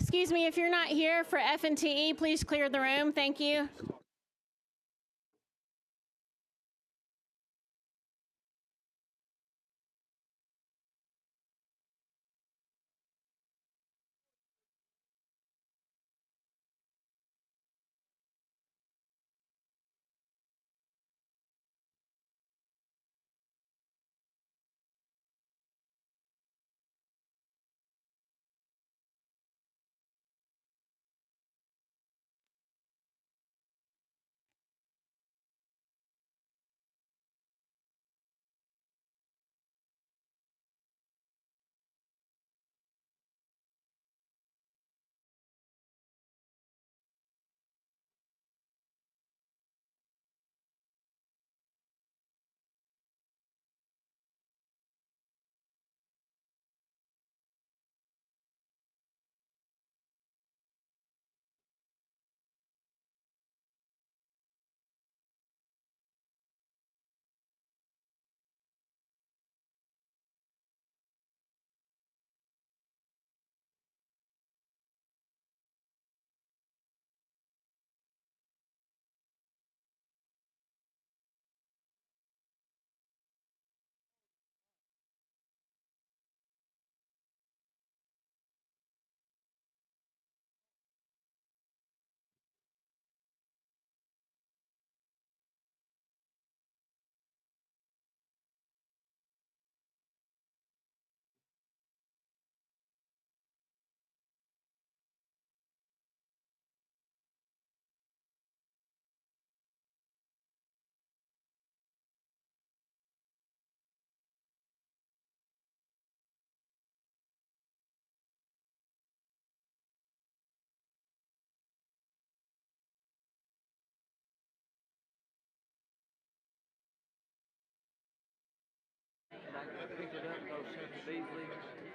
Excuse me, if you're not here for F&TE, please clear the room. Thank you.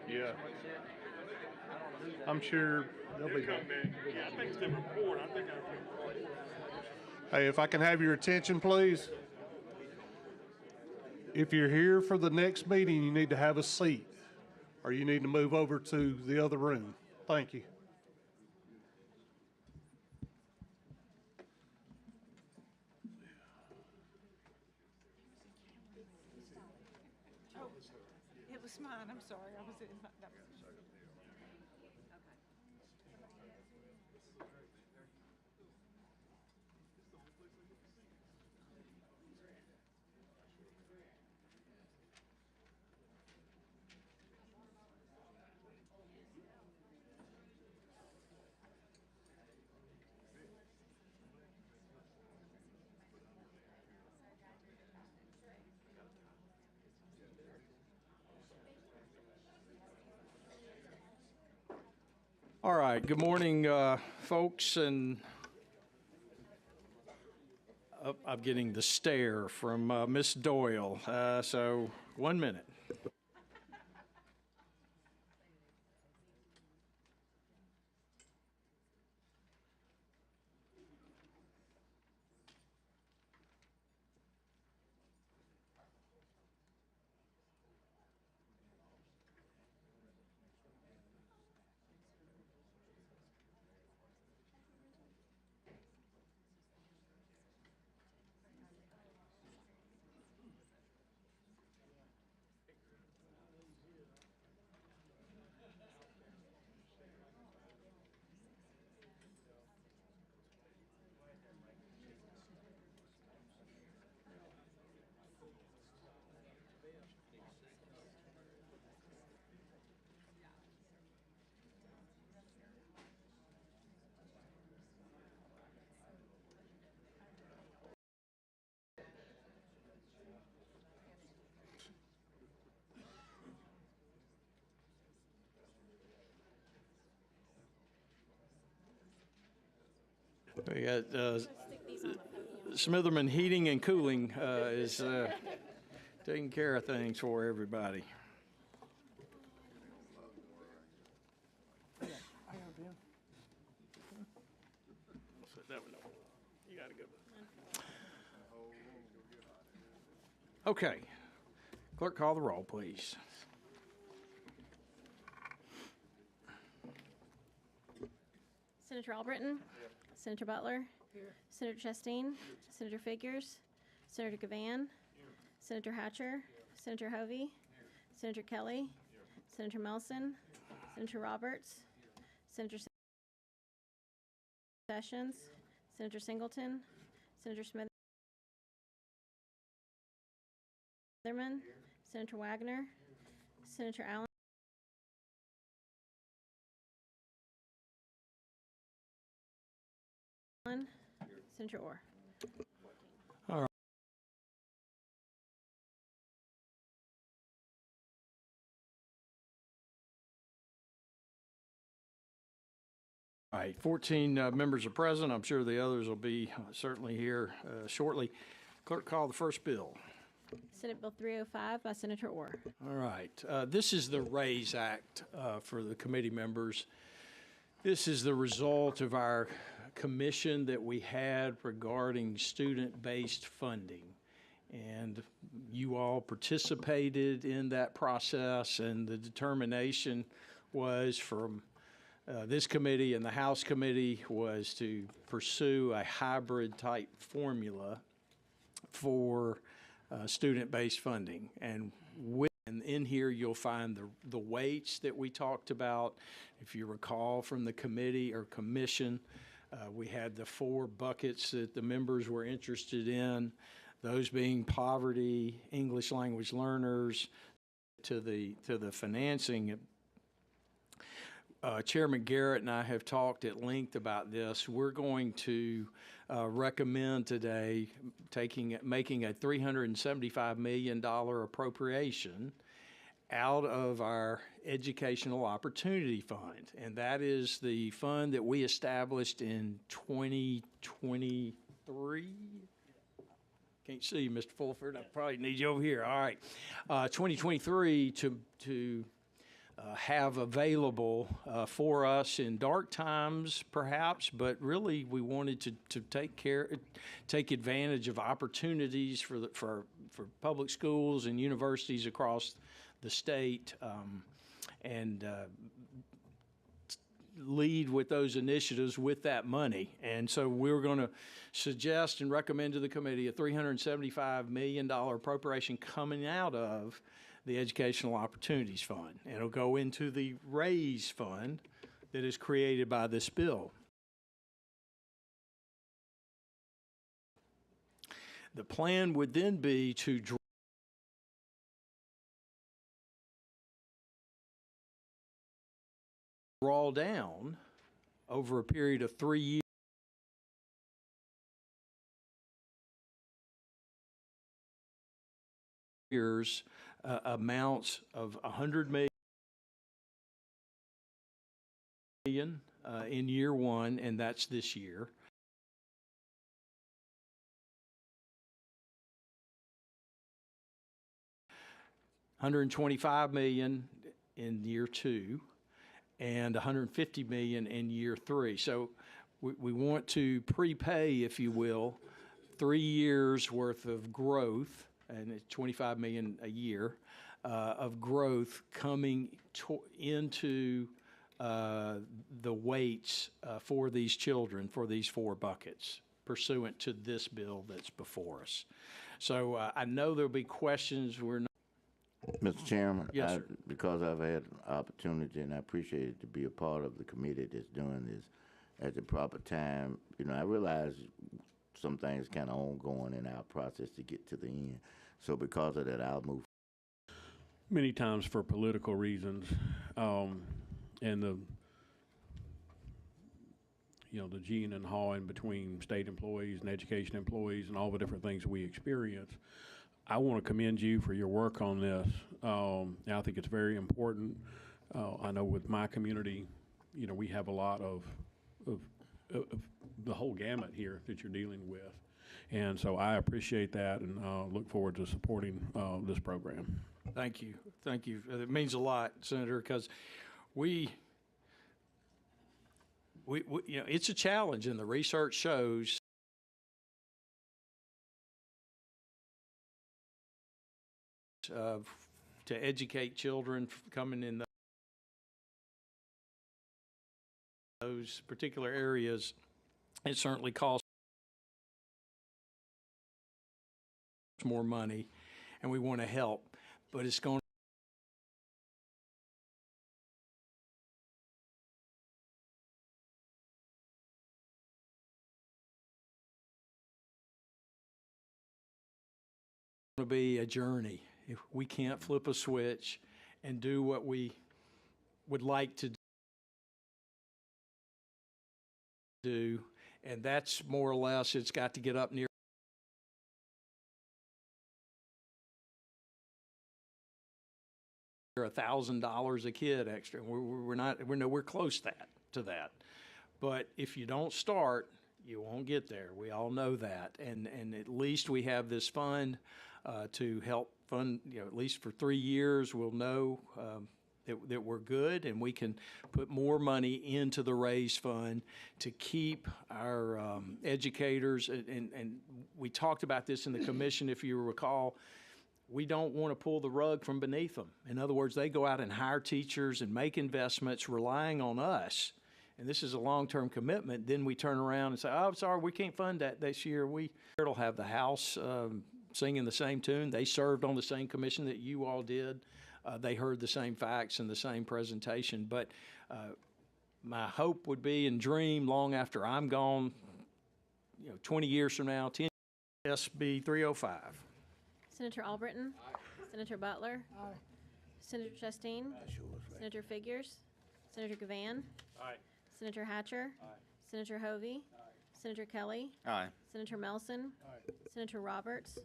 Yeah. I'm sure they'll be back. Yeah, I think it's the report. I think Hey, if I can have your attention, please. If you're here for the next meeting, you need to have a seat, or you need to move over to the other room. Thank you. Oh, it was mine. I'm sorry. I was in my. All right, good morning, folks, and I'm getting the stare from Miss Doyle, so 1 minute. We got Smitherman Heating and Cooling is taking care of things for everybody. You gotta go. Okay. Clerk, call the roll, please. Senator Albritton? Senator Butler? Senator Chastain? Senator Figures? Senator Gavan? Senator Hatcher? Senator Hovey? Senator Kelly? Senator Melson? Senator Roberts? Senator Sessions? Senator Singleton? Senator Smitherman? Senator Wagner? Senator Allen? Senator Orr. All right. All right, 14 members are present. I'm sure the others will be certainly here shortly. Clerk, call the first bill. Senate Bill 305 by Senator Orr. All right. This is the RAISE Act for the committee members. This is the result of our commission that we had regarding student-based funding. And you all participated in that process, and the determination was from this committee and the House committee was to pursue a hybrid type formula for student-based funding. And in here you'll find the weights that we talked about. If you recall from the committee or commission, we had the 4 buckets that the members were interested in, those being poverty, English language learners, to the financing. Chairman Garrett and I have talked at length about this. We're going to recommend today making a $375 million appropriation out of our Educational Opportunity Fund. And that is the fund that we established in 2023. Can't see you, Mr. Fulford. I probably need you over here. All right. 2023 to have available for us in dark times, perhaps, but really we wanted to take advantage of opportunities for public schools and universities across the state, and lead with those initiatives with that money. And so we're going to suggest and recommend to the committee a $375 million appropriation coming out of the Educational Opportunities Fund. And it'll go into the RAISE Fund that is created by this bill. The plan would then be to draw down over a period of 3 years amounts of $100 million in year 1, and that's this year. $125 million in year 2, and $150 million in year 3. So we want to prepay, if you will, 3 years worth of growth, and it's $25 million a year of growth coming into the weights for these children, for these 4 buckets, pursuant to this bill that's before us. So I know there'll be questions. We're not. Mr. Chairman, Yes, sir. because I've had opportunity and I appreciate it to be a part of the committee that's doing this at the proper time. You know, I realize some things kind of ongoing in our process to get to the end. So because of that, I'll move. Many times for political reasons, and the geeing and hawing between state employees and education employees and all the different things we experience. I want to commend you for your work on this. I think it's very important. I know with my community, we have a lot of the whole gamut here that you're dealing with. And so I appreciate that and look forward to supporting this program. Thank you. Thank you. It means a lot, Senator, because we you know, it's a challenge, and the research shows to educate children coming in those particular areas. It certainly costs more money, and we want to help, but it's going to be a journey. If we can't flip a switch and do what we would like to do, and that's more or less, it's got to get up near $1,000 a kid extra. We're nowhere close to that. But if you don't start, you won't get there. We all know that. And at least we have this fund to help fund, you know, at least for 3 years, we'll know that we're good, and we can put more money into the raise fund to keep our educators. And we talked about this in the commission, if you recall. We don't want to pull the rug from beneath them. In other words, they go out and hire teachers and make investments relying on us. And this is a long-term commitment. Then we turn around and say, oh, sorry, we can't fund that this year. It'll have the House singing the same tune. They served on the same commission that you all did. They heard the same facts and the same presentation. But my hope would be and dream long after I'm gone, you know, 20 years from now, 10 SB 305. Senator Albritton? Aye. Senator Butler? Aye. Senator Chastain? Senator Figures? Senator Gavan? Aye. Senator Hatcher? Aye. Senator Hovey? Aye. Senator Kelly? Aye. Senator Melson? Aye. Senator Roberts?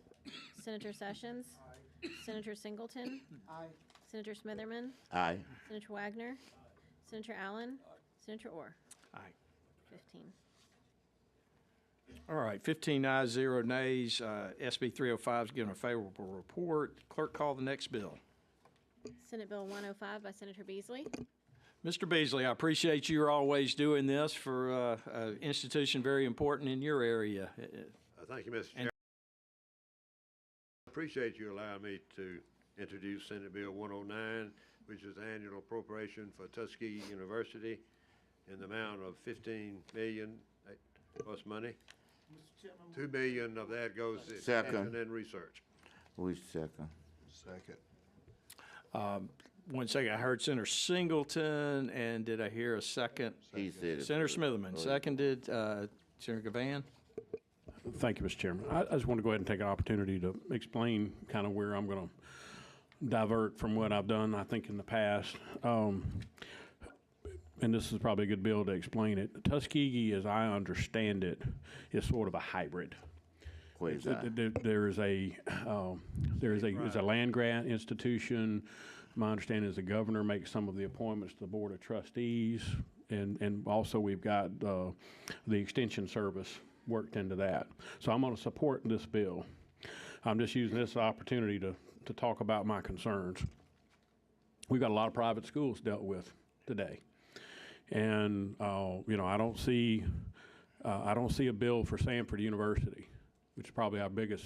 Senator Sessions? Aye. Senator Singleton? Aye. Senator Smitherman? Aye. Senator Wagner? Senator Allen? Senator Orr? Aye. 15. All right, 15 ayes, 0 nays. SB 305 is given a favorable report. Clerk, call the next bill. Senate Bill 105 by Senator Beasley. Mr. Beasley, I appreciate you always doing this for an institution very important in your area. Thank you, Mr. Chairman. I appreciate you allowing me to introduce Senate Bill 109, which is annual appropriation for Tuskegee University in the amount of $15 million plus money. $2 billion of that goes to expansion and research. We second. Second. One second, I heard Senator Singleton, and did I hear a second? He said it. Senator Smitherman, seconded. Senator Gavan? Thank you, Mr. Chairman. I just want to go ahead and take an opportunity to explain kind of where I'm going to divert from what I've done, I think, in the past. And this is probably a good bill to explain it. Tuskegee, as I understand it, is sort of a hybrid. Quasi. There is a land grant institution. My understanding is the governor makes some of the appointments to the Board of Trustees, and also we've got the Extension Service worked into that. So I'm going to support this bill. I'm just using this opportunity to talk about my concerns. We've got a lot of private schools dealt with today. And you know, I don't see a bill for Samford University, which is probably our biggest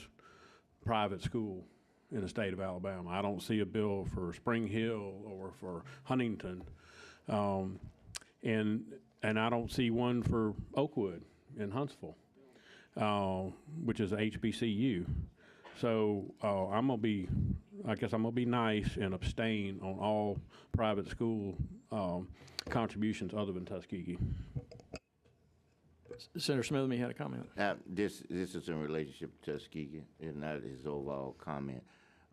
private school in the state of Alabama. I don't see a bill for Spring Hill or for Huntington, and I don't see one for Oakwood in Huntsville, which is a HBCU. So I guess I'm gonna be nice and abstain on all private school contributions other than Tuskegee. Senator Smitherman, you had a comment? This is in relationship to Tuskegee, and not his overall comment.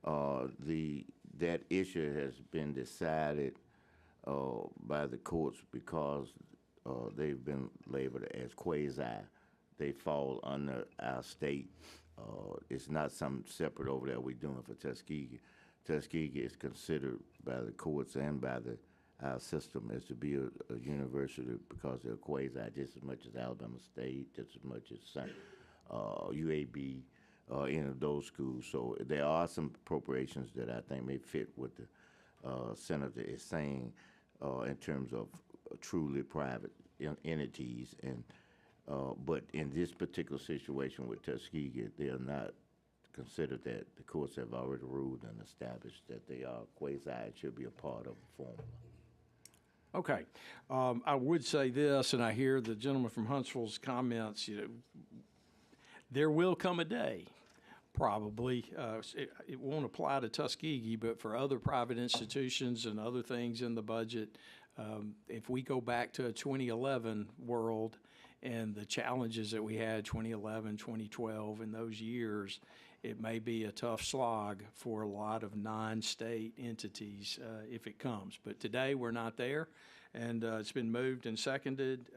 That issue has been decided by the courts because they've been labeled as quasi. They fall under our state. It's not something separate over there we're doing for Tuskegee. Tuskegee is considered by the courts and by the our system as to be a university because they're quasi just as much as Alabama State, just as much as UAB, any of those schools. So there are some appropriations that I think may fit what the senator is saying in terms of truly private entities. And but in this particular situation with Tuskegee, they are not considered that. The courts have already ruled and established that they are quasi and should be a part of the formula. Okay. I would say this, and I hear the gentleman from Huntsville's comments, there will come a day, probably, it won't apply to Tuskegee, but for other private institutions and other things in the budget, if we go back to a 2011 world and the challenges that we had 2011, 2012, in those years, it may be a tough slog for a lot of non-state entities if it comes. But today, we're not there, and it's been moved and seconded.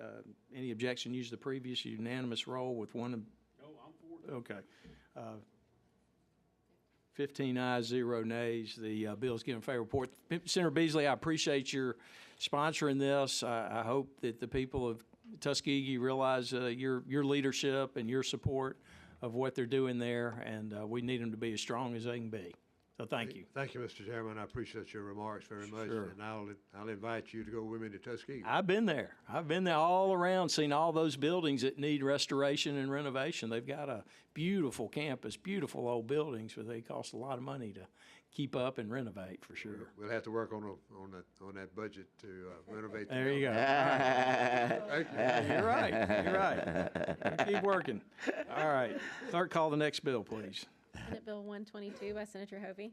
Any objection, use the previous unanimous roll with one. No, I'm for it. Okay. 15 ayes, 0 nays. The bill is given favorable report. Senator Beasley, I appreciate your sponsoring this. I hope that the people of Tuskegee realize your leadership and your support of what they're doing there, and we need them to be as strong as they can be. So thank you. Thank you, Mr. Chairman. I appreciate your remarks very much. Sure. And I'll invite you to go with me to Tuskegee. I've been there. I've been there all around, seen all those buildings that need restoration and renovation. They've got a beautiful campus, beautiful old buildings, but they cost a lot of money to keep up and renovate, for sure. We'll have to work on that budget to renovate. There you go. Thank you. You're right. You're right. Keep working. All right. Clerk, call the next bill, please. Senate Bill 122 by Senator Hovey.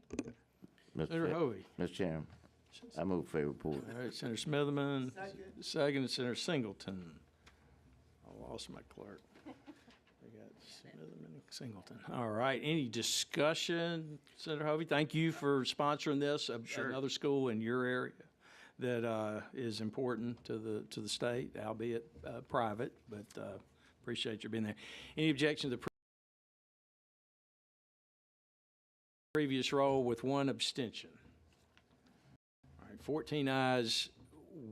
Senator Hovey. Mr. Chairman, I move favorable report. All right, Senator Smitherman. Second, Senator Singleton. I lost my clerk. I got Smitherman and Singleton. All right, any discussion? Senator Hovey, thank you for sponsoring this. Sure. Another school in your area that is important to the state, albeit private, but appreciate you being there. Any objection to the previous roll with one abstention? All right, 14 ayes,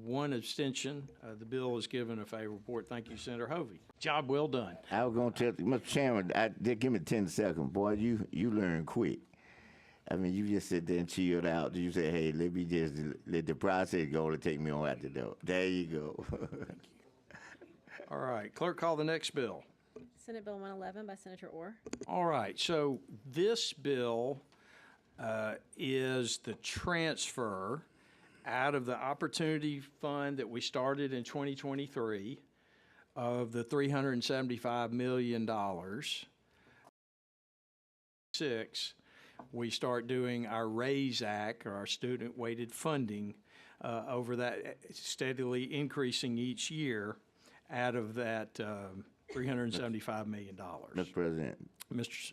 1 abstention. The bill is given a favorable report. Thank you, Senator Hovey. Job well done. I was going to tell Mr. Chairman, give me 10 seconds. Boy, you learn quick. I mean, you just sit there and chilled out. You say, hey, let me just let the process go to take me on out the door. There you go. All right, clerk, call the next bill. Senate Bill 111 by Senator Orr. All right, so this bill is the transfer out of the Opportunity Fund that we started in 2023 of the $375 million. We start doing our RAISE Act, or our student-weighted funding, over that, steadily increasing each year out of that $375 million. Mr. President.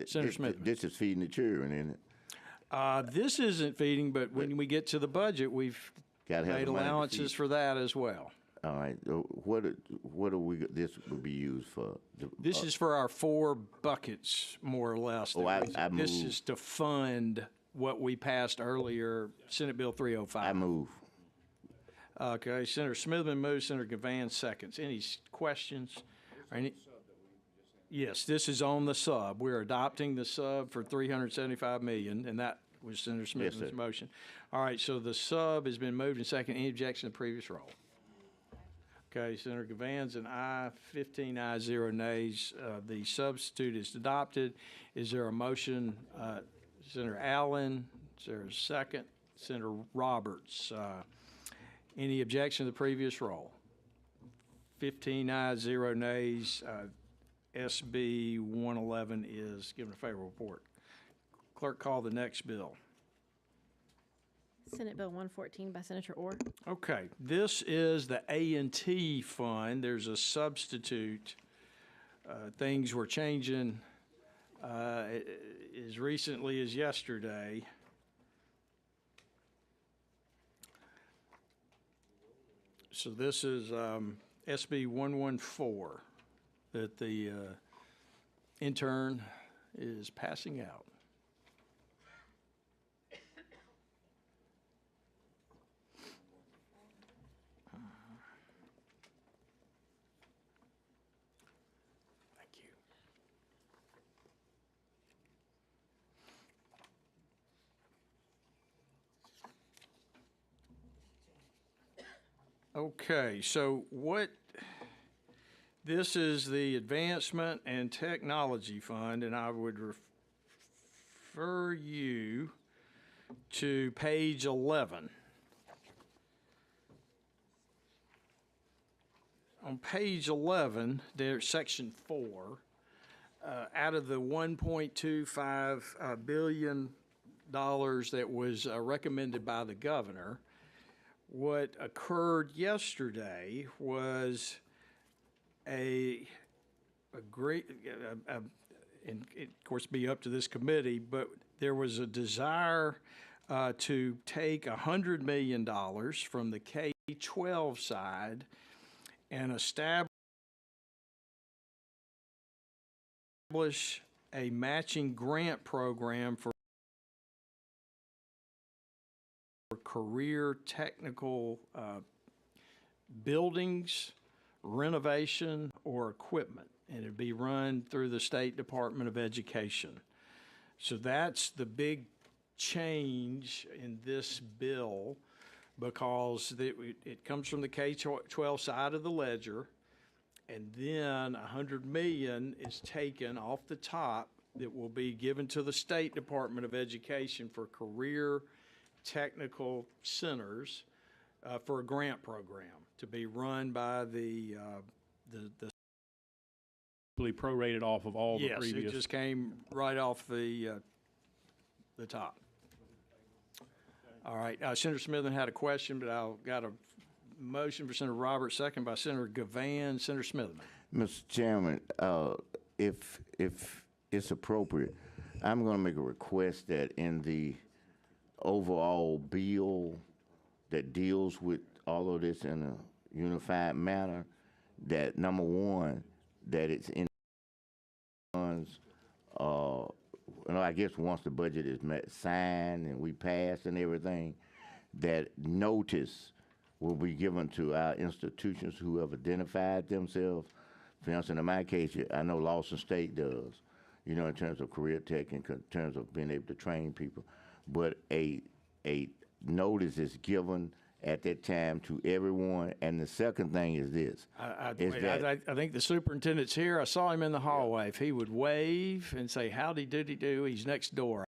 Senator Smith. This is feeding the children, isn't it? This isn't feeding, but when we get to the budget, we've Gotta have made the money to allowances feed. for that as well. All right. What are we? This will be used for? This is for our 4 buckets, more or less. Oh, I This move. is to fund what we passed earlier, Senate Bill 305. I move. Okay, Senator Smithman moves, Senator Gavan seconds. Any questions? Or any? Yes, this is on the sub. We're adopting the sub for $375 million, and that was Senator Smithman's sir. motion. All right, so the sub has been moved and second. Any objection to the previous roll? Okay, Senator Gavan's an aye, 15 ayes, 0 nays. The substitute is adopted. Is there a motion? Senator Allen, is there a second? Senator Roberts. Any objection to the previous roll? 15 ayes, 0 nays. SB 111 is given a favorable report. Clerk, call the next bill. Senate Bill 114 by Senator Orr. Okay, this is the A&T fund. There's a substitute. Things were changing as recently as yesterday. So this is SB 114 that the intern is passing out. Okay, so this is the Advancement and Technology Fund, and I would refer you to page 11. On page 11, there's section 4. Out of the $1.25 billion that was recommended by the governor, what occurred yesterday was a great, and it, of course, be up to this committee, but there was a desire to take $100 million from the K-12 side and establish a matching grant program for career technical buildings, renovation, or equipment, and it'd be run through the State Department of Education. So that's the big change in this bill, because it comes from the K-12 side of the ledger, and then $100 million is taken off the top that will be given to the State Department of Education for career technical centers for a grant program to be run by the Prorated off of all the yes, previous. it just came right off the top. All right, Senator Smithman had a question, but I got a motion for Senator Roberts, second by Senator Gavan. Senator Smithman. Mr. Chairman, if it's appropriate, I'm going to make a request that in the overall bill that deals with all of this in a unified manner, that number one, that it's in funds, I guess once the budget is signed and we pass and everything, that notice will be given to our institutions who have identified themselves. For instance, in my case, I know Lawson State does, in terms of career tech and in terms of being able to train people. But a notice is given at that time to everyone. And the second thing is this. I think the superintendent's here. I saw him in the hallway. If he would wave and say, howdy doody do, he's next door,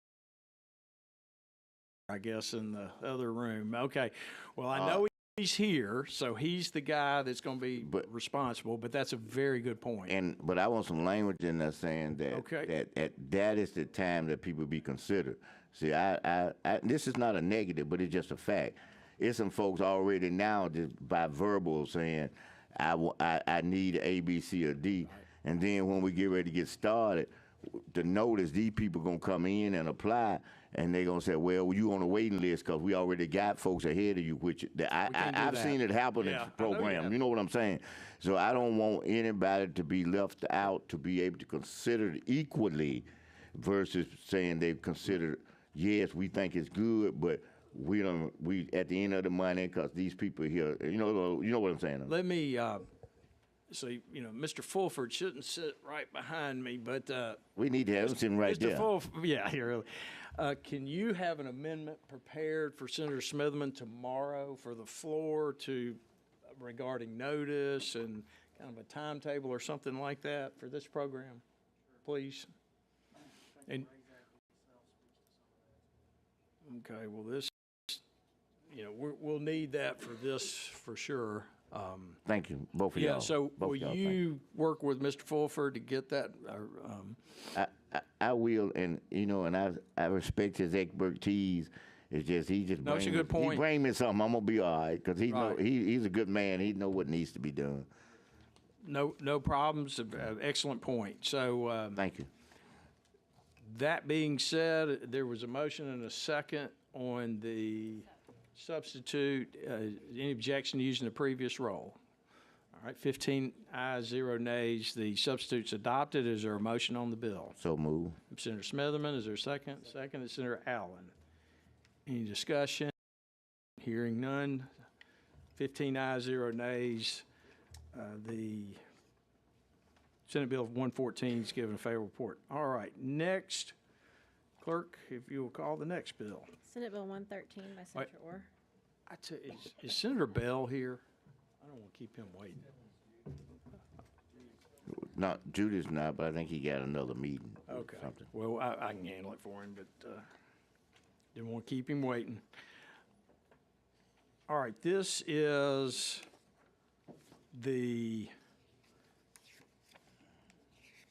I guess, in the other room. Okay. Well, I know he's here, so he's the guy that's going to be responsible, but that's a very good point. But I want some language in there saying that that is the time that people be considered. See, this is not a negative, but it's just a fact. It's some folks already now just by verbal saying, I need A, B, C, or D. And then when we get ready to get started, the notice, these people going to come in and apply, and they're going to say, well, you on the waiting list because we already got folks ahead of you, which I've seen it happen in the program. You know what I'm saying? So I don't want anybody to be left out to be able to consider it equally versus saying they've considered, yes, we think it's good, but we at the end of the money because these people here, you know what I'm saying? Let me Mr. Fulford shouldn't sit right behind me, but we need to have him sitting right there. Mr. Fulford, yeah, here. Can you have an amendment prepared for Senator Smithman tomorrow for the floor regarding notice and kind of a timetable or something like that for this program, please? And okay, well, this, we'll need that for this for sure. Thank you, both of y'all. Yeah, so will you work with Mr. Fulford to get that? I will, and I respect his expertise. It's just it's a good point. He bring me something, I'm gonna be all right because he's a good man. He know what needs to be done. No problems. Excellent point. So thank you. That being said, there was a motion and a second on the substitute. Any objection to using the previous roll? All right, 15 ayes, 0 nays. The substitute's adopted. Is there a motion on the bill? So move. Senator Smitherman, is there a second? Second is Senator Allen. Any discussion? Hearing none. 15 ayes, 0 nays. The Senate Bill 114 is given a favorable report. All right, next, clerk, if you will call the next bill. Senate Bill 113 by Senator Orr. Is Senator Bell here? don't want to keep him waiting. Not, Judy's not, but I think he got another meeting or Okay. something. Well, I can handle it for him, but didn't want to keep him waiting. All right, this is the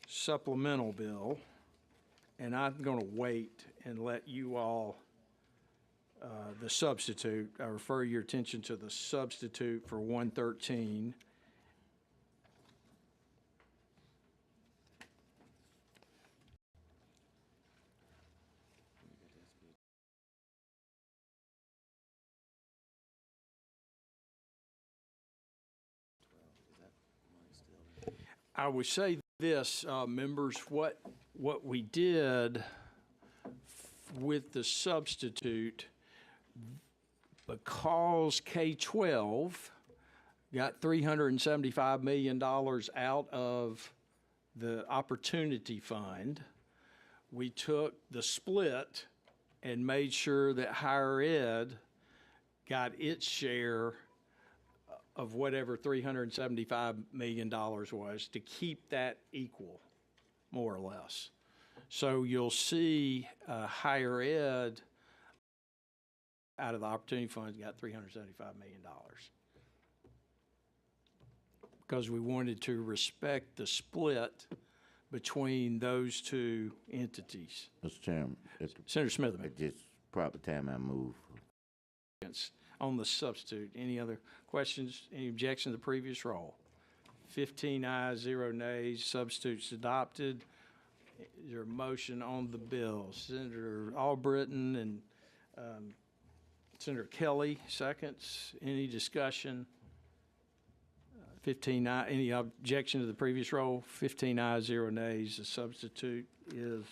supplemental bill, and I'm going to wait and let you all, the substitute, I refer your attention to the substitute for 113. I would say this, members, what we did with the substitute, because K-12 got $375 million out of the Opportunity Fund, we took the split and made sure that higher ed got its share of whatever $375 million was, to keep that equal, more or less. So you'll see higher ed out of the Opportunity Fund got $375 million. Because we wanted to respect the split between those two entities. Mr. Chairman, Senator Smitherman. at this proper time, I move. On the substitute. Any other questions? Any objection to the previous roll? 15 ayes, 0 nays. Substitutes adopted. Is there a motion on the bill? Senator Albritton and Senator Kelly, seconds. Any discussion? 15 ayes. Any objection to the previous roll? 15 ayes, 0 nays. The substitute is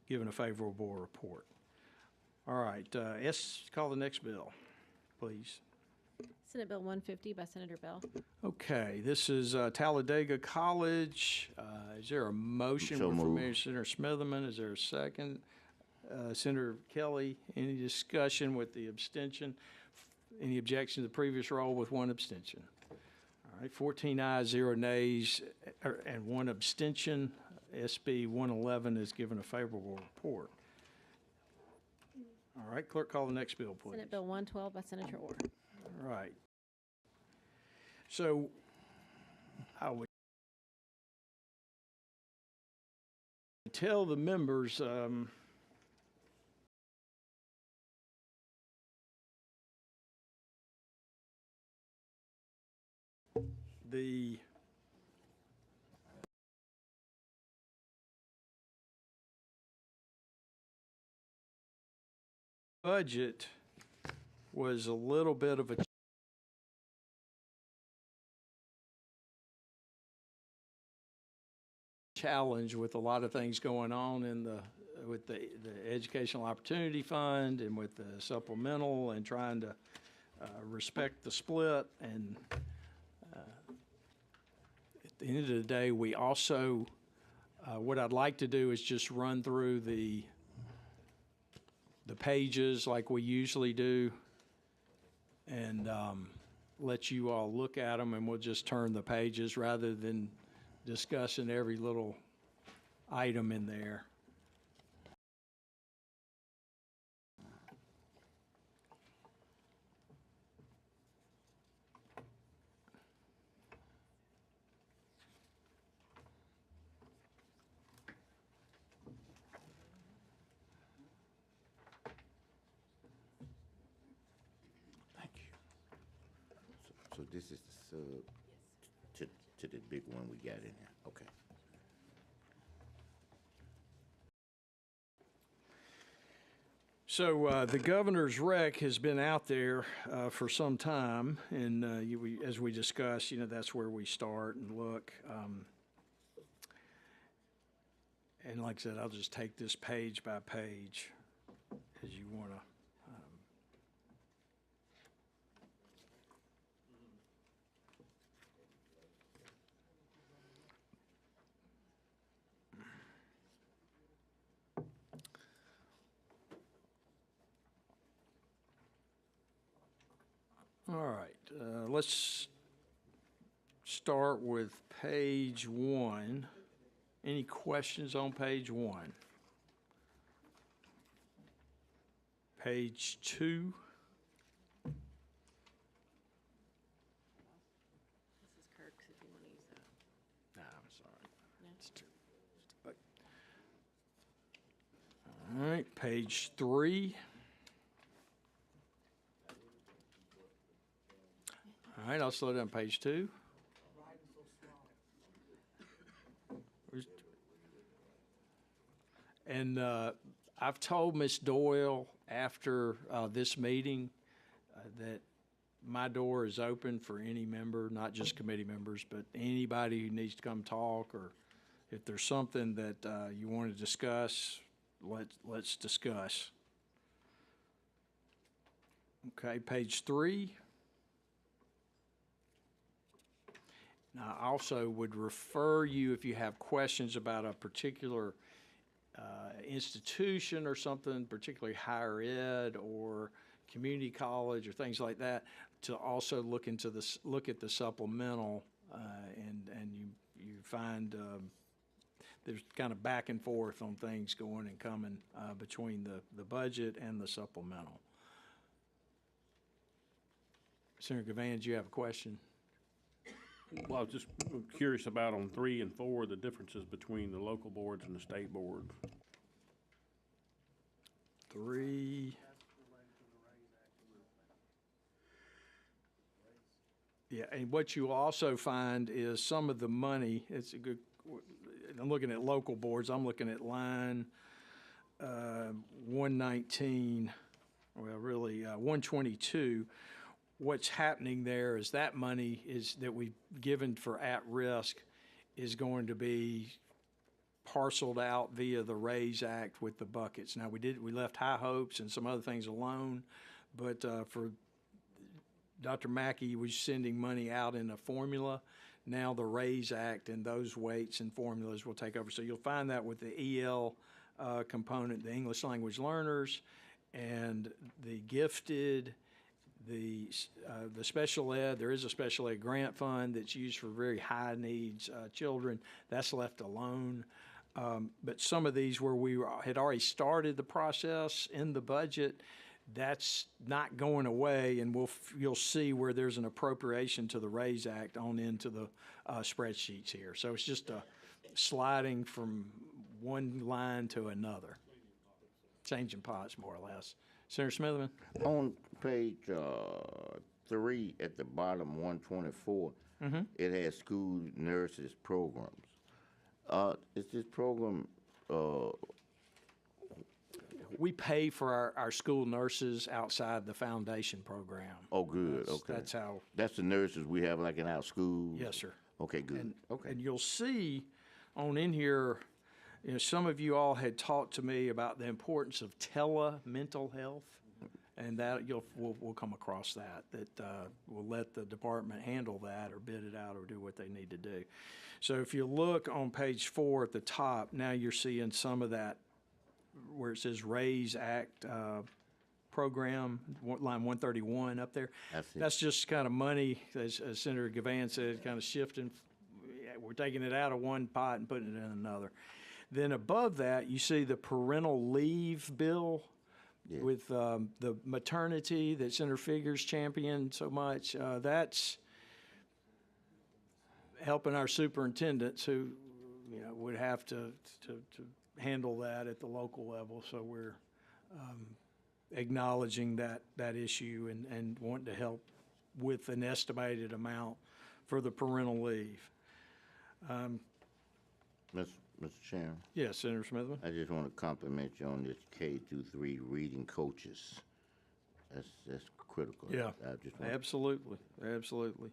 given a favorable report. All right, call the next bill, please. Senate Bill 150 by Senator Bell. Okay, this is Talladega College. Is there a motion? So from moved. Senator Smitherman? Is there a second? Senator Kelly, any discussion with the abstention? Any objection to the previous roll with one abstention? All right, 14 ayes, 0 nays, and 1 abstention. SB 111 is given a favorable report. All right, clerk, call the next bill, please. Senate Bill 112 by Senator Orr. All right. So I would tell the members, the budget was a little bit of a challenge with a lot of things going on in with the Educational Opportunity Fund and with the supplemental, and trying to respect the split. And at the end of the day, we also, what I'd like to do is just run through the pages like we usually do, and let you all look at them, and we'll just turn the pages rather than discussing every little item in there. Thank you. So this is the sub to the big one we got in here. Okay. So the governor's rec has been out there for some time, and as we discussed, that's where we start and look. And like I said, I'll just take this page by page as you want to. All right, let's start with page 1. Any questions on page 1? Page 2. This is Kirk's if you want to use that. Nah, I'm sorry. No? It's too big. All right, page 3. All right, I'll slow down page 2. And I've told Ms. Doyle after this meeting that my door is open for any member, not just committee members, but anybody who needs to come talk, or if there's something that you want to discuss, let's discuss. Okay, page 3. Now, I also would refer you, if you have questions about a particular institution or something, particularly higher ed or community college or things like that, to also look into this, look at the supplemental, and you find there's kind of back and forth on things going and coming between the budget and the supplemental. Senator Gavans, you have a question? Well, I was just curious about on 3 and 4, the differences between the local boards and the state board. 3. Yeah, and what you also find is some of the money, it's a good, I'm looking at local boards, I'm looking at line 119, well, really 122. What's happening there is that money is that we've given for at-risk is going to be parceled out via the RAISE Act with the buckets. Now, we left high hopes and some other things alone, but for Dr. Mackey was sending money out in a formula. Now the RAISE Act and those weights and formulas will take over. So you'll find that with the EL component, the English language learners, and the gifted, the special ed. There is a special ed grant fund that's used for very high needs children. That's left alone. But some of these where we had already started the process in the budget, that's not going away, and you'll see where there's an appropriation to the RAISE Act on into the spreadsheets here. So it's just a sliding from one line to another, changing pots more or less. Senator Smithman? On page 3 at the bottom, 124, it has school nurses programs. Is this program, We pay for our school nurses outside the foundation program. oh, good, okay. That's how, That's the nurses we have like in our schools? yes, sir. Okay, good, And, okay. and you'll see on in here, you know, some of you all had talked to me about the importance of mental health, and that we'll come across that we'll let the department handle that or bid it out or do what they need to do. So if you look on page 4 at the top, now you're seeing some of that where it says RAISE Act program, line 131 up there. I see. That's just kind of money, as Senator Gavans said, kind of shifting. We're taking it out of one pot and putting it in another. Then above that, you see the parental leave bill with the maternity that Senator Figures championed so much. That's helping our superintendents who, you know, would have to handle that at the local level. So we're acknowledging that issue and wanting to help with an estimated amount for the parental leave. Mr. Chairman, Yes, Senator Smithman. I just want to compliment you on this K-3 reading coaches. That's critical. Yeah, I just want absolutely, absolutely.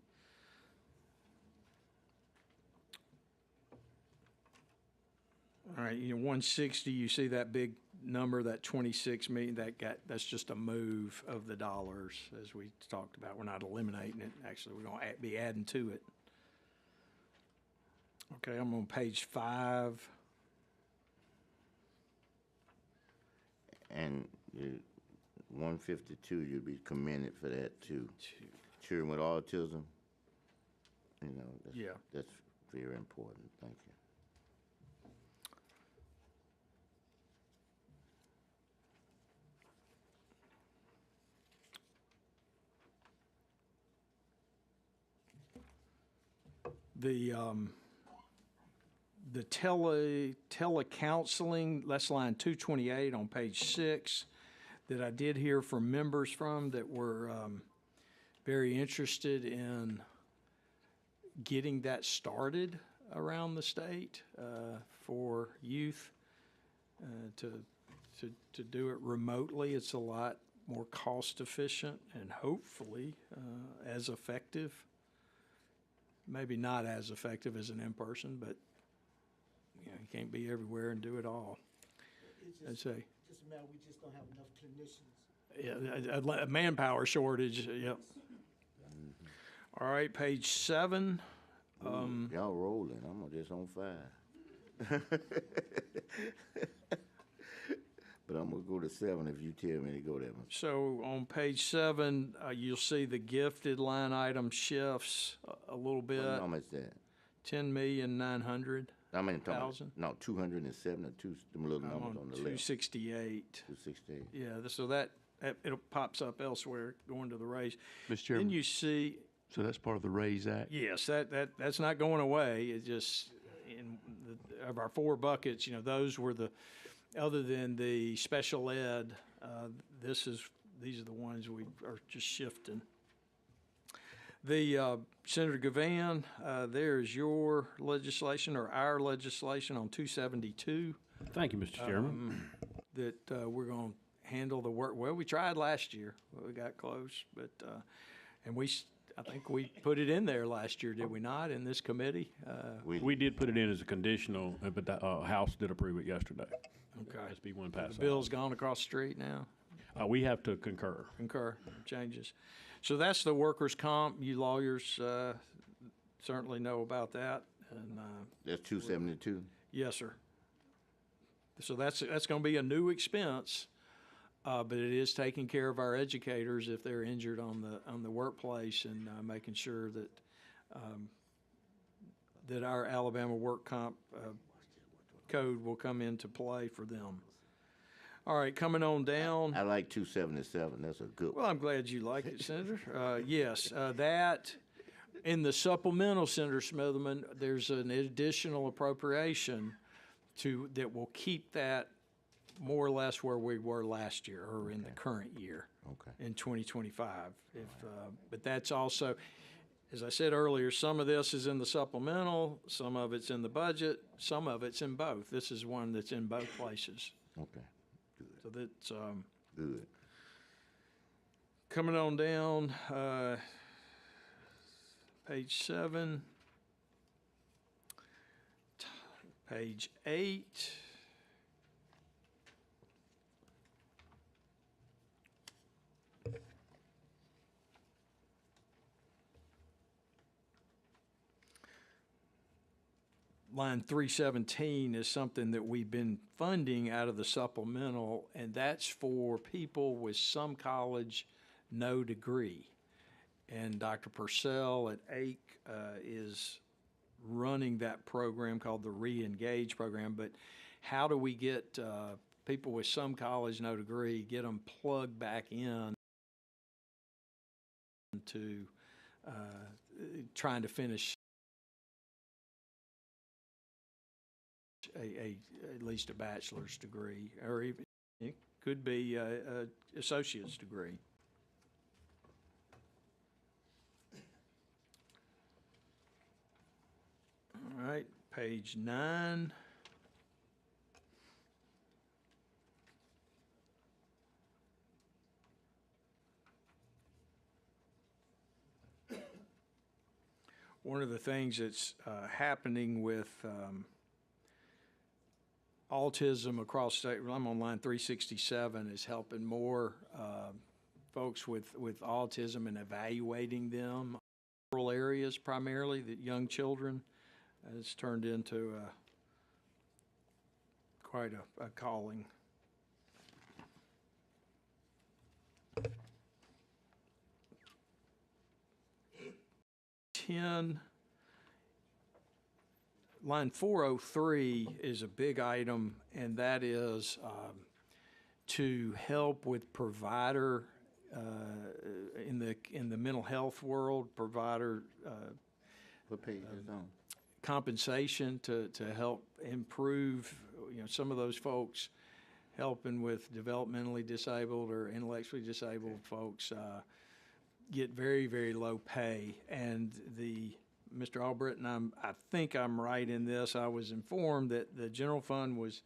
All right, you know, 160, you see that big number, that 26 million, that's just a move of the dollars, as we talked about. We're not eliminating it. Actually, we're going to be adding to it. Okay, I'm on page 5. And 152, you'll be commended for that too. children with autism. You know, Yeah. that's very important. Thank you. The telecounseling, that's line 228 on page 6, that I did hear from members from that were very interested in getting that started around the state for youth to do it remotely. It's a lot more cost efficient and hopefully as effective. Maybe not as effective as an in-person, but you know, you can't be everywhere and do it all. I'd say. Just a matter, we just don't have enough clinicians. Yeah, a manpower shortage, yep. All right, page 7. Y'all rolling. I'm just on 5. But I'm gonna go to 7 if you tell me to go there. So on page 7, you'll see the gifted line item shifts a little bit. How much is that? 10,900,000. I mean, no, 207 or them little numbers on the left. 268. 268. Yeah, so that it pops up elsewhere going to the raise. Mr. Then Chairman, you see, so that's part of the RAISE Act? yes, that's not going away. It just of our 4 buckets, you know, those were the, other than the special ed, these are the ones we are just shifting. The Senator Gavan, there's your legislation or our legislation on 272 Thank you, Mr. Chairman. that we're going to handle the work. Well, we tried last year. We got close, but and I think we put it in there last year, did we not, in this committee? We did put it in as a conditional, but the House did approve it yesterday. Okay. SB 1 passed. The bill's gone across the street now. We have to concur. Concur, changes. So that's the workers' comp. You lawyers certainly know about that. And That's 272. yes, sir. So that's going to be a new expense, but it is taking care of our educators if they're injured on the workplace and making sure that that our Alabama work comp code will come into play for them. All right, coming on down. I like 277. That's a good one. Well, I'm glad you like it, Senator. Yes, that, in the supplemental, Senator Smitherman, there's an additional appropriation that will keep that more or less where we were last year or in the current year. Okay. In 2025. But that's also, as I said earlier, some of this is in the supplemental, some of it's in the budget, some of it's in both. This is one that's in both places. Okay. So that's Good. coming on down, page 7, page 8. Line 317 is something that we've been funding out of the supplemental, and that's for people with some college, no degree. And Dr. Purcell at AIC is running that program called the Re-Engage program. But how do we get people with some college, no degree, get them plugged back in to trying to finish at least a bachelor's degree, or even it could be a associate's degree. All right, page 9. One of the things that's happening with autism across state, I'm on line 367, is helping more folks with autism and evaluating them. Rural areas primarily, that young children, it's turned into quite a calling. 10, line 403 is a big item, and that is to help with provider in the mental health world, provider What page is on? compensation to help improve, some of those folks helping with developmentally disabled or intellectually disabled folks get very, very low pay. And Mr. Albritton, I think I'm right in this. I was informed that the general fund was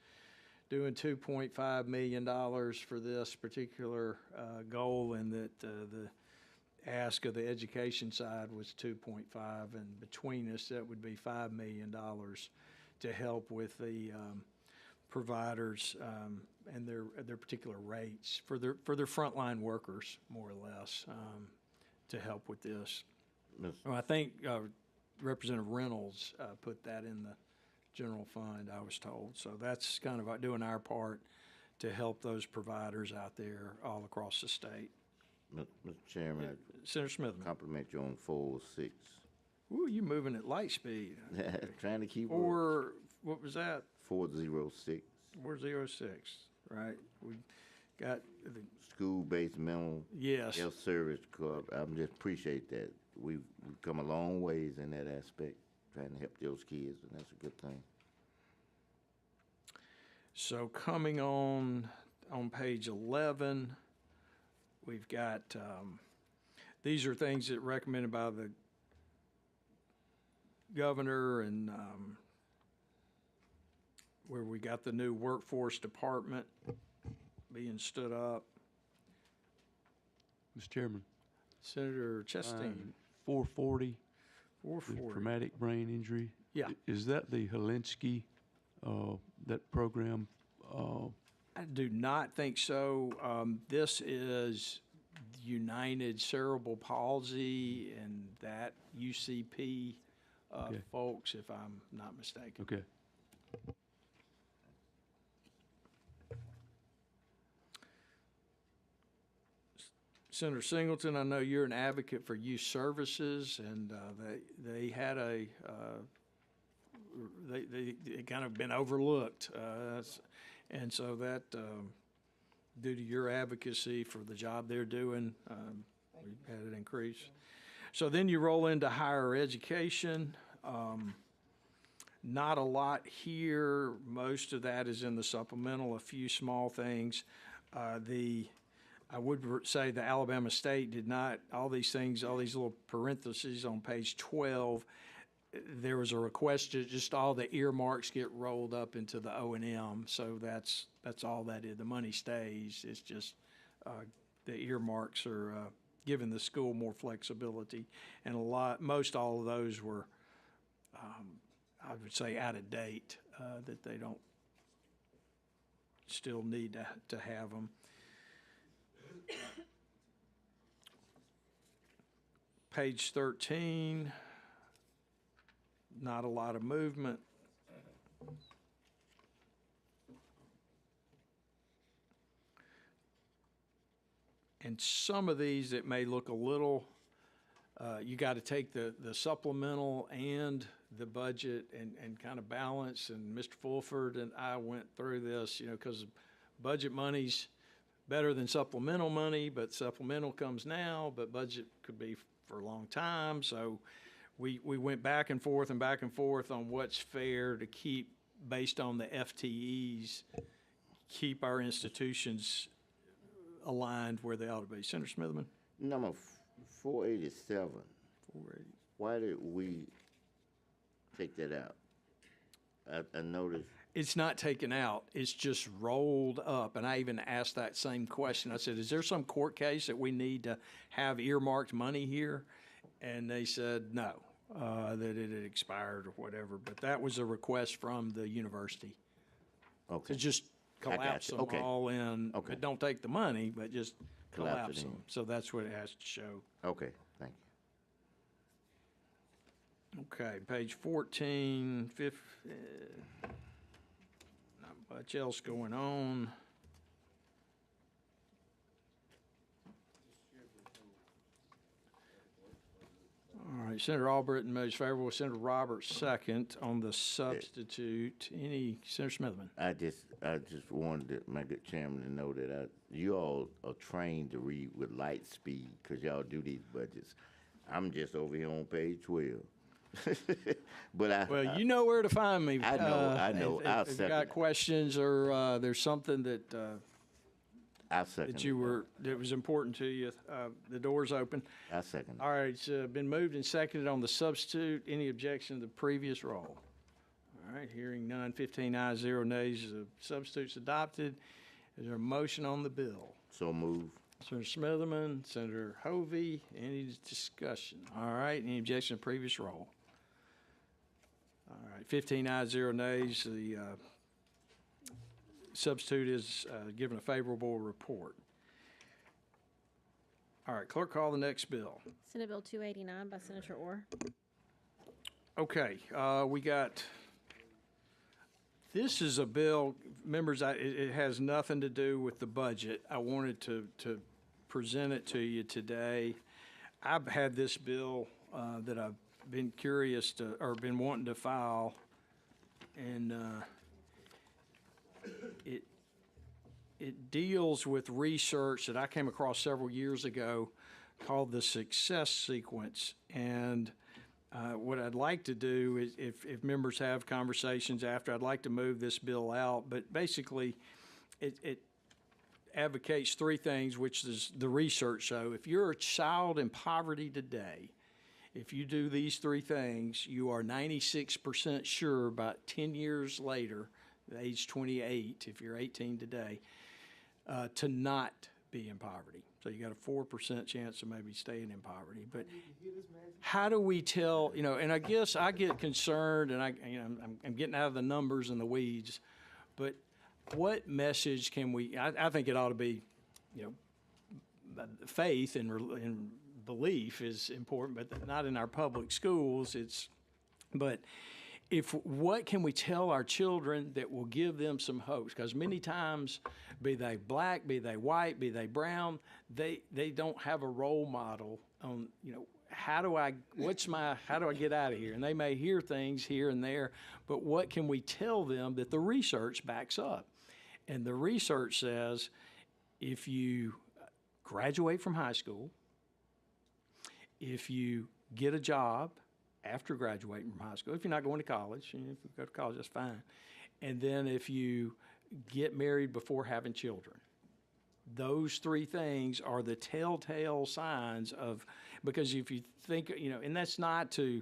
doing $2.5 million for this particular goal, and that the ask of the education side was 2.5, and between us, that would be $5 million to help with the providers and their particular rates for their frontline workers, more or less, to help with this. Well, I think Representative Reynolds put that in the general fund, I was told. So that's kind of doing our part to help those providers out there all across the state. Mr. Chairman, Senator Smith. I compliment you on 406. Ooh, you moving at light speed. Trying to keep up. What was that? 406. 406, right? We got the, School-based mental yes. health service club. I just appreciate that. We've come a long ways in that aspect, trying to help those kids, and that's a good thing. So coming on page 11, we've got, these are things that are recommended by the governor, and where we got the new workforce department being stood up. Mr. Chairman, Senator Chastain. 440, the 440. traumatic brain injury. Yeah. Is that the Helensky, that program? I do not think so. This is United Cerebral Palsy and that UCP Okay. folks, if I'm not mistaken. Okay. Senator Singleton, I know you're an advocate for youth services, and they had they kind of been overlooked, and so that due to your advocacy for the job they're doing, we've had an increase. So then you roll into higher education. Not a lot here. Most of that is in the supplemental. A few small things. I would say the Alabama State did not, all these things, all these little parentheses on page 12, there was a request to just all the earmarks get rolled up into the O&M. So that's all that is. The money stays. It's just the earmarks are giving the school more flexibility. And most all of those were, I would say, out of date, that they don't still need to have them. Page 13, not a lot of movement. And some of these, it may look a little, you got to take the supplemental and the budget and kind of balance. And Mr. Fulford and I went through this, because budget money's better than supplemental money, but supplemental comes now, but budget could be for a long time. So we went back and forth on what's fair to keep, based on the FTEs, keep our institutions aligned where they ought to be. Senator Smitherman? Number 487. 480. Why did we take that out? I noticed. It's not taken out. It's just rolled up. And I even asked that same question. I said, is there some court case that we need to have earmarked money here? And they said no, that it had expired or whatever. But that was a request from the university. Okay. To just collapse you. them Okay. all in. Okay. But don't take the money, but just Collapse it collapse in. them. So that's what it has to show. Okay, thank you. Okay, page 14, not much else going on. All right, Senator Albritton moves favorable, Senator Roberts second on the substitute. Any, Senator Smithman? I just wanted my good chairman to know that you all are trained to read with light speed because y'all do these budgets. I'm just over here on page 12. But Well, you know where to find me. I know. I'll If you second got it. questions or there's something that I second that was important to you, the door's open. I second it. All right, it's been moved and seconded on the substitute. Any objection to the previous roll? All right, hearing none, 15 ayes, 0 nays, the substitute's adopted. Is there a motion on the bill? So move. Senator Smitherman, Senator Hovey, any discussion? All right, any objection to previous roll? All right, 15 ayes, 0 nays, the substitute is given a favorable report. All right, clerk, call the next bill. Senate Bill 289 by Senator Orr. Okay, we got, this is a bill, members, it has nothing to do with the budget. I wanted to present it to you today. I've had this bill that I've been curious to, or been wanting to file, and it deals with research that I came across several years ago called the success sequence. And what I'd like to do is, if members have conversations after, I'd like to move this bill out. But basically, it advocates three things, which is the research show. If you're a child in poverty today, if you do these three things, you are 96% sure about 10 years later, age 28, if you're 18 today, to not be in poverty. So you got a 4% chance of maybe staying in poverty. But how do we tell, and I guess I get concerned, and I'm getting out of the numbers and the weeds, but what message can we, I think it ought to be, faith and belief is important, but not in our public schools. But what can we tell our children that will give them some hope? Because many times, be they black, be they white, be they brown, they don't have a role model on, how do I get out of here? And they may hear things here and there, but what can we tell them that the research backs up? And the research says if you graduate from high school, if you get a job after graduating from high school, if you're not going to college, if you go to college, that's fine. And then if you get married before having children, those three things are the telltale signs of, because if you think, and that's not to,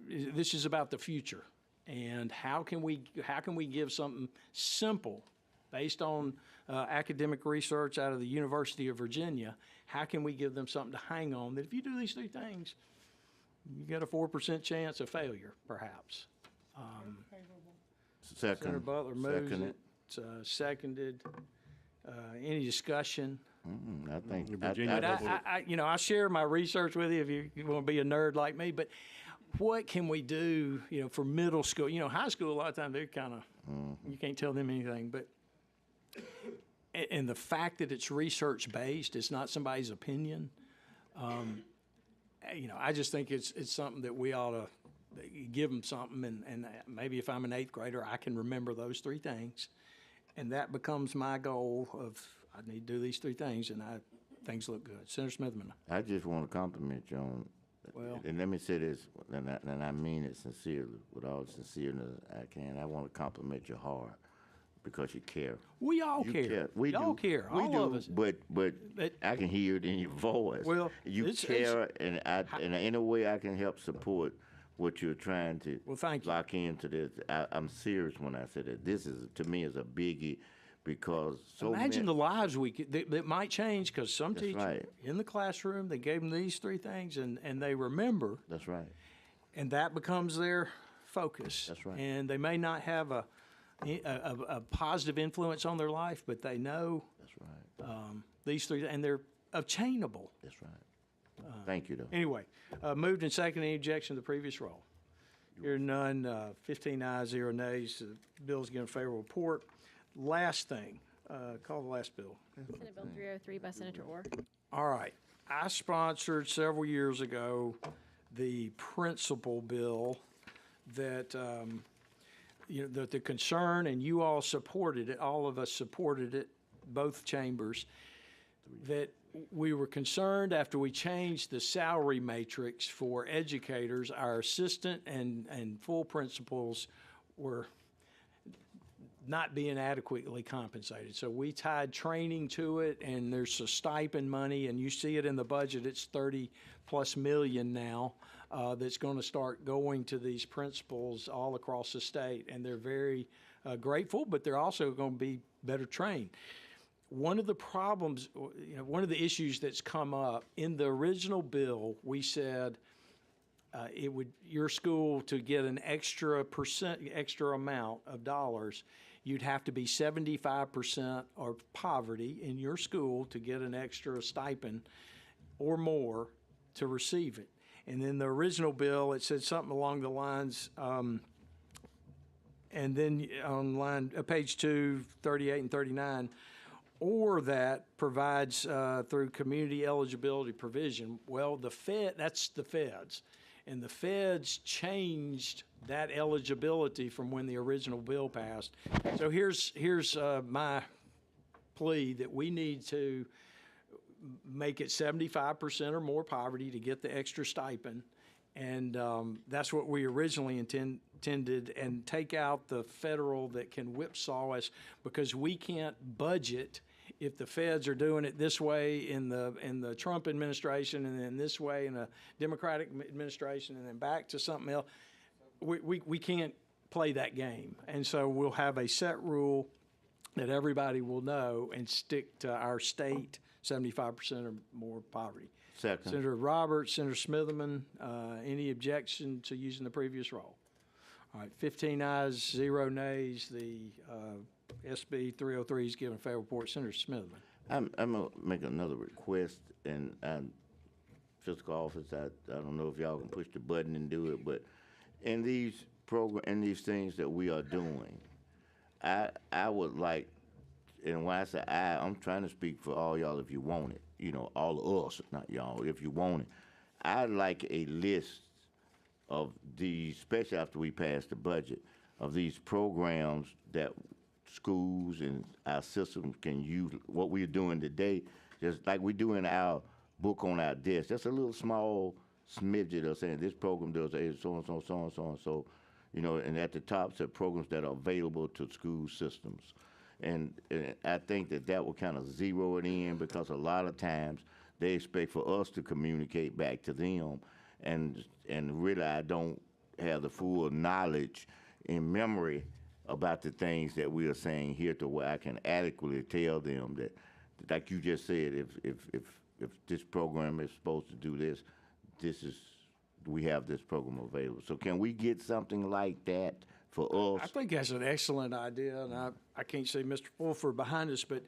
this is about the future. And how can we give something simple based on academic research out of the University of Virginia? How can we give them something to hang on that if you do these three things, you get a 4% chance of failure, perhaps? Second. Senator Butler moves Second it. It's seconded. Any discussion? I think Virginia I share my research with you if you want to be a nerd like me, but what can we do, for middle school? High school, a lot of times they're kind of, you can't tell them anything, but, and the fact that it's research-based, it's not somebody's opinion, I just think it's something that we ought to give them something, and maybe if I'm an 8th grader, I can remember those three things, and that becomes my goal of, I need to do these three things, and things look good. Senator Smithman. I just want to compliment you on, Well, and let me say this, and I mean it sincerely, with all the sincereness I can. I want to compliment your heart because you care. we all You care. We all do. care. We all do, of us. but I can hear it in your voice. Well, you it's- care, and in any way I can help support what you're trying to Well, thank you. lock into this. I'm serious when I say that. This is, to me, is a biggie because so Imagine many, the lives that might change because some That's teacher right. in the classroom, they gave them these three things and they remember, That's right. and that becomes their focus. That's right. And they may not have a positive influence on their life, but they know That's right. these three, and they're obtainable. That's right. Thank you, though. Anyway, moved and seconded. Any objection to the previous roll? Hearing none, 15 ayes, 0 nays. The bill's given a favorable report. Last thing, call the last bill. Senate Bill 303 by Senator Orr. All right. I sponsored several years ago the principal bill that, that the concern, and you all supported it, all of us supported it, both chambers, that we were concerned after we changed the salary matrix for educators, our assistant and full principals were not being adequately compensated. So we tied training to it, and there's a stipend money, and you see it in the budget, it's 30+ million now, that's gonna start going to these principals all across the state, and they're very grateful, but they're also gonna be better trained. One of the problems, one of the issues that's come up, in the original bill, we said your school, to get an extra amount of dollars, you'd have to be 75% of poverty in your school to get an extra stipend or more to receive it. And then the original bill, it said something along the lines, and then on page 2, 38 and 39, or that provides through community eligibility provision. Well, that's the feds. And the feds changed that eligibility from when the original bill passed. So here's my plea, that we need to make it 75% or more poverty to get the extra stipend. And that's what we originally intended, and take out the federal that can whipsaw us, because we can't budget if the feds are doing it this way in the Trump administration, and then this way in a Democratic administration, and then back to something else. We can't play that game. And so we'll have a set rule that everybody will know, and stick to our state 75% or more poverty. Second. Senator Roberts, Senator Smitherman, any objection to using the previous roll? All right, 15 ayes, 0 nays. The SB 303 is given favorable report. Senator Smitherman. I'm gonna make another request, and fiscal office, I don't know if y'all can push the button and do it, but in these things that we are doing, I would like, and when I say I'm trying to speak for all y'all if you want it, all of us, not y'all, if you want it. I'd like a list of these, especially after we pass the budget, of these programs that schools and our systems can use, what we're doing today, just like we do in our book on our desk. Just a little small smidget of saying this program does so-and-so, so-and-so, so-and-so, and at the top said programs that are available to school systems. And I think that will kind of zero it in, because a lot of times they expect for us to communicate back to them, and really I don't have the full knowledge in memory about the things that we are saying here, to where I can adequately tell them that, like you just said, if this program is supposed to do this, we have this program available. So can we get something like that for us? I think that's an excellent idea, and I can't say Mr. Fulford behind us, but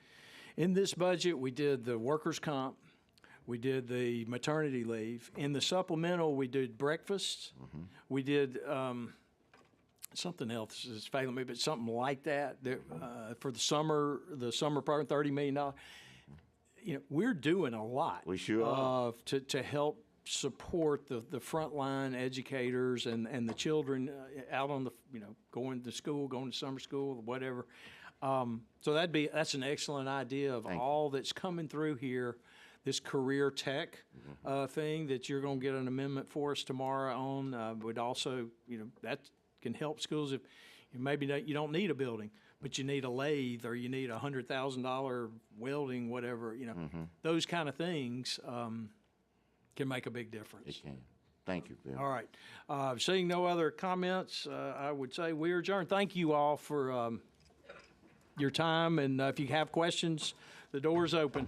in this budget, we did the workers' comp, we did the maternity leave. In the supplemental, we did breakfast. Mm-hmm. We did something else is failing me, but something like that, for the summer program, $30 million. We're doing a lot. We sure are. To help support the frontline educators and the children out on the, going to school, going to summer school, whatever. So that's an excellent idea of all that's coming through here. This career tech thing that you're going to get an amendment for us tomorrow on would also, that can help schools if maybe you don't need a building, but you need a lathe, or you need $100,000 welding, whatever, those kind of things can make a big difference. It can. Thank you, Bill. All right. Seeing no other comments, I would say we are adjourned. Thank you all for your time, and if you have questions, the door is open.